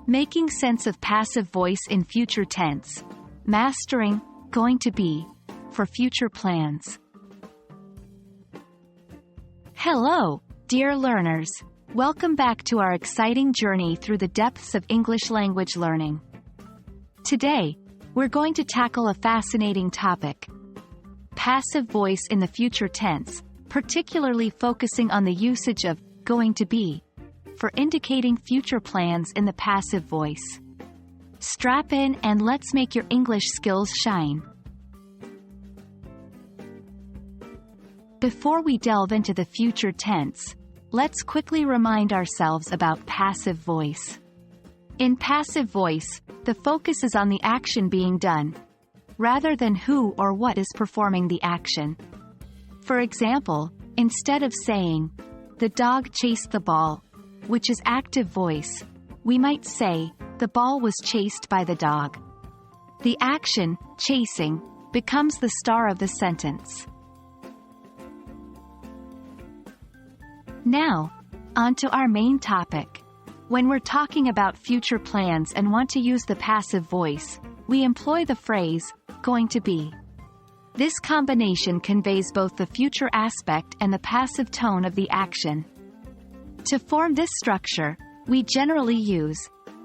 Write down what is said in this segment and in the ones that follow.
Making sense of passive voice in future tense. Mastering going to be for future plans. Hello, dear learners. Welcome back to our exciting journey through the depths of English language learning. Today, we're going to tackle a fascinating topic: passive voice in the future tense, particularly focusing on the usage of going to be for indicating future plans in the passive voice. Strap in and let's make your English skills shine. Before we delve into the future tense, let's quickly remind ourselves about passive voice. In passive voice, the focus is on the action being done, rather than who or what is performing the action. For example, instead of saying, "The dog chased the ball," which is active voice, we might say, "The ball was chased by the dog." The action, chasing, becomes the star of the sentence. Now, on to our main topic. When we're talking about future plans and want to use the passive voice, we employ the phrase, going to be. This combination conveys both the future aspect and the passive tone of the action. To form this structure, we generally use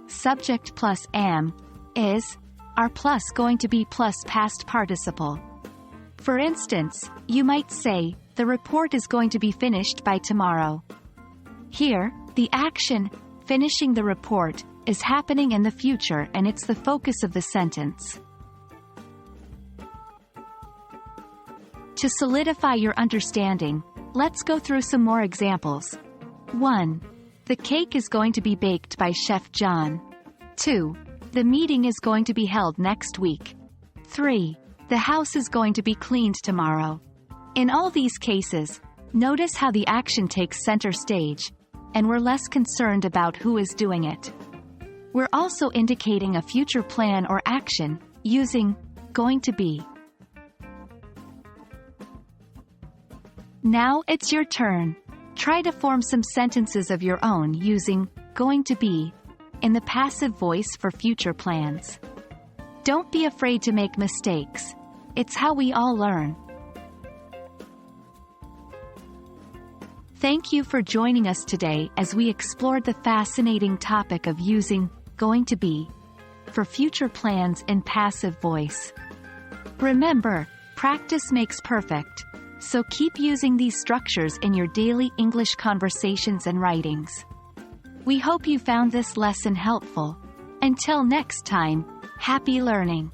subject plus am, is, are plus going to be plus past participle. For instance, you might say, "The report is going to be finished by tomorrow." Here, the action, finishing the report, is happening in the future and it's the focus of the sentence. To solidify your understanding, let's go through some more examples. 1. The cake is going to be baked by Chef John. 2. The meeting is going to be held next week. 3. The house is going to be cleaned tomorrow. In all these cases, notice how the action takes center stage, and we're less concerned about who is doing it. We're also indicating a future plan or action, using going to be. Now it's your turn. Try to form some sentences of your own using going to be in the passive voice for future plans. Don't be afraid to make mistakes. It's how we all learn. Thank you for joining us today as we explored the fascinating topic of using going to be for future plans in passive voice. Remember, practice makes perfect. So keep using these structures in your daily English conversations and writings. We hope you found this lesson helpful. Until next time, happy learning!